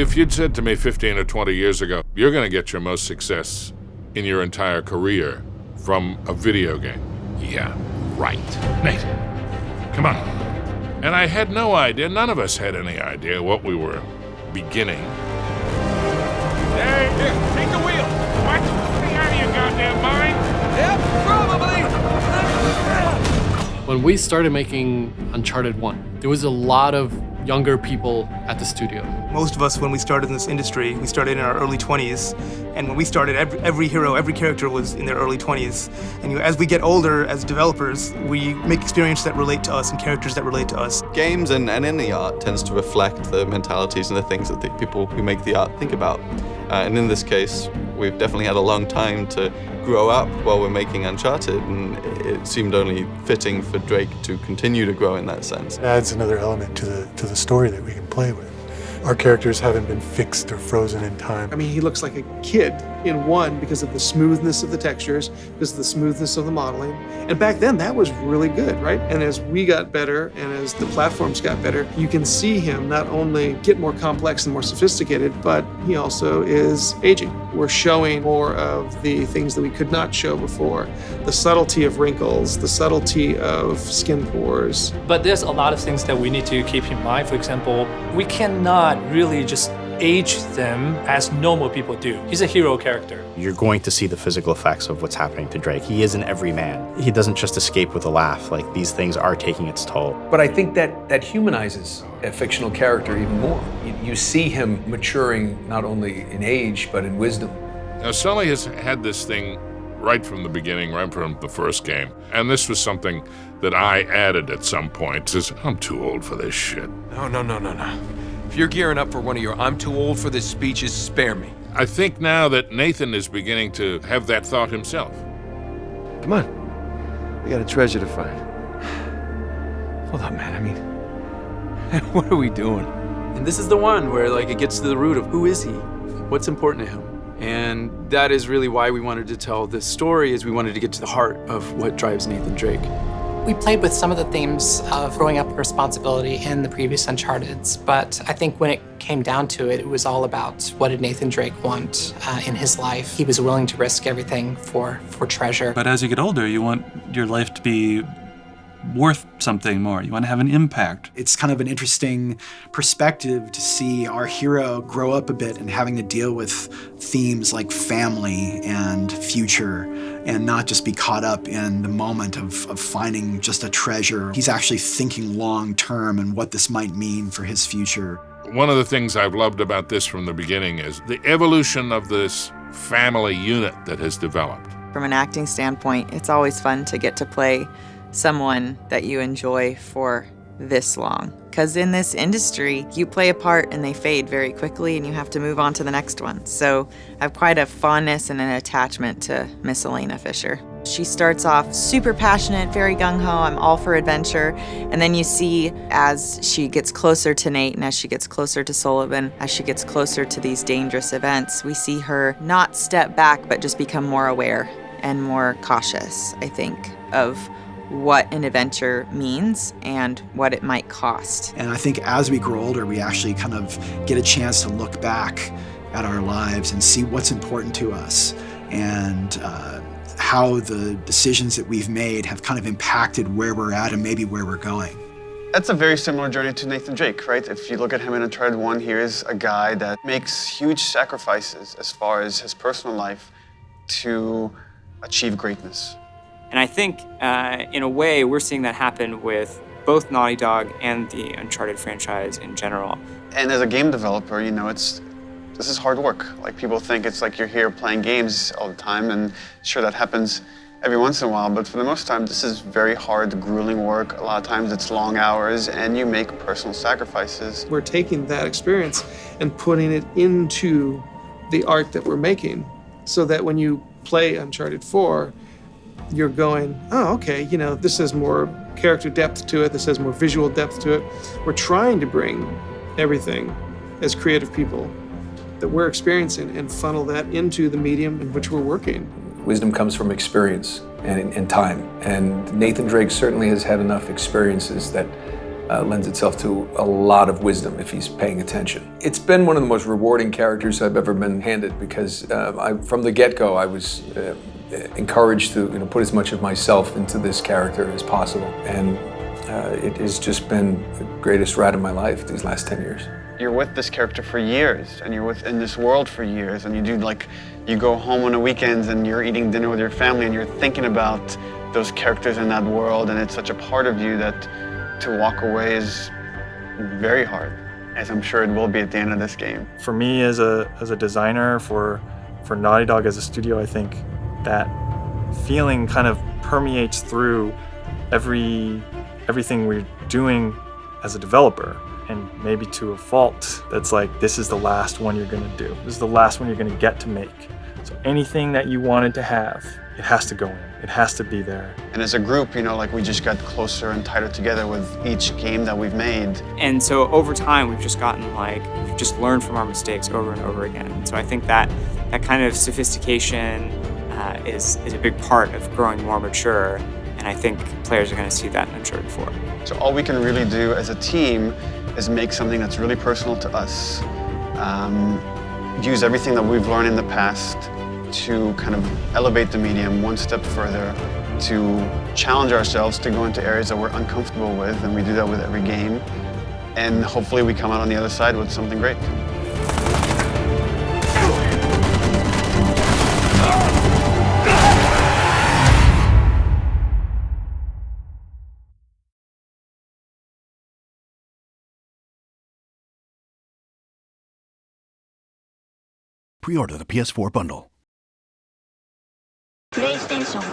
if you'd said to me 15 or 20 years ago, you're going to get your most success in your entire career from a video game. Yeah, right. Nate, come on. And I had no idea, none of us had any idea what we were beginning. Hey, here, take the wheel. What? Stay out of your goddamn mind. Yep, probably. When we started making Uncharted 1, there was a lot of younger people at the studio. Most of us, when we started in this industry, we started in our early 20s. And when we started, every hero, every character was in their early 20s. And as we get older as developers, we make experiences that relate to us and characters that relate to us. Games and any art tends to reflect the mentalities and the things that the people who make the art think about. And in this case, we've definitely had a long time to grow up while we're making Uncharted, and it seemed only fitting for Drake to continue to grow in that sense. It adds another element to the story that we can play with. Our characters haven't been fixed or frozen in time. I mean, he looks like a kid in 1 because of the smoothness of the textures, because of the smoothness of the modeling. And back then, that was really good, right? And as we got better and as the platforms got better, you can see him not only get more complex and more sophisticated, but he also is aging. We're showing more of the things that we could not show before. The subtlety of wrinkles, the subtlety of skin pores. But there's a lot of things that we need to keep in mind. For example, we cannot really just age them as normal people do. He's a hero character. You're going to see the physical effects of what's happening to Drake. He is an everyman. He doesn't just escape with a laugh. Like, these things are taking its toll. But I think that humanizes a fictional character even more. You see him maturing not only in age, but in wisdom. Now, Sully has had this thing right from the beginning, right from the first game. And this was something that I added at some point. Says, I'm too old for this shit. No. If you're gearing up for one of your I'm too old for this speeches, spare me. I think now that Nathan is beginning to have that thought himself. Come on. We got a treasure to find. Hold on, man. I mean, what are we doing? And this is the one where, like, it gets to the root of who is he? What's important to him? And that is really why we wanted to tell this story, is we wanted to get to the heart of what drives Nathan Drake. We played with some of the themes of growing up with responsibility in the previous Uncharted's, but I think when it came down to it, it was all about what did Nathan Drake want in his life. He was willing to risk everything for treasure. But as you get older, you want your life to be worth something more. You want to have an impact. It's kind of an interesting perspective to see our hero grow up a bit and having to deal with themes like family and future, and not just be caught up in the moment of finding just a treasure. He's actually thinking long term and what this might mean for his future. One of the things I've loved about this from the beginning is the evolution of this family unit that has developed. From an acting standpoint, it's always fun to get to play someone that you enjoy for this long. Because in this industry, you play a part and they fade very quickly and you have to move on to the next one. So I have quite a fondness and an attachment to Miss Elena Fisher. She starts off super passionate, very gung-ho, I'm all for adventure. And then you see as she gets closer to Nate and as she gets closer to Sullivan, as she gets closer to these dangerous events, we see her not step back, but just become more aware and more cautious, I think, of what an adventure means and what it might cost. And I think as we grow older, we actually kind of get a chance to look back at our lives and see what's important to us and how the decisions that we've made have kind of impacted where we're at and maybe where we're going. That's a very similar journey to Nathan Drake, right? If you look at him in Uncharted 1, here's a guy that makes huge sacrifices as far as his personal life to achieve greatness. And I think, in a way, we're seeing that happen with both Naughty Dog and the Uncharted franchise in general. And as a game developer, you know, this is hard work. Like, people think it's like you're here playing games all the time, and sure, that happens every once in a while, but for the most time, this is very hard, grueling work. A lot of times it's long hours, and you make personal sacrifices. We're taking that experience and putting it into the art that we're making, so that when you play Uncharted 4, you're going, oh, okay, you know, this has more character depth to it, this has more visual depth to it. We're trying to bring everything as creative people that we're experiencing and funnel that into the medium in which we're working. Wisdom comes from experience and time. And Nathan Drake certainly has had enough experiences that lends itself to a lot of wisdom if he's paying attention. It's been one of the most rewarding characters I've ever been handed because from the get-go I was encouraged to put as much of myself into this character as possible, and it has just been the greatest ride of my life these last 10 years. You're with this character for years, and you're in this world for years, and you go home on the weekends and you're eating dinner with your family and you're thinking about those characters in that world, and it's such a part of you that to walk away is very hard, as I'm sure it will be at the end of this game. For me as a designer, for Naughty Dog as a studio, I think that feeling kind of permeates through everything we're doing as a developer. And maybe to a fault, that's like, this is the last one you're gonna do. This is the last one you're gonna get to make. So anything that you wanted to have, it has to go in. It has to be there. And as a group, we just got closer and tighter together with each game that we've made. And so over time, we've just we've just learned from our mistakes over and over again. And so I think that kind of sophistication is a big part of growing more mature. And I think players are going to see that in Uncharted 4. So all we can really do as a team is make something that's really personal to us. Use everything that we've learned in the past to kind of elevate the medium one step further, to challenge ourselves to go into areas that we're uncomfortable with, and we do that with every game. And hopefully we come out on the other side with something great. Pre-order the PS4 bundle. PlayStation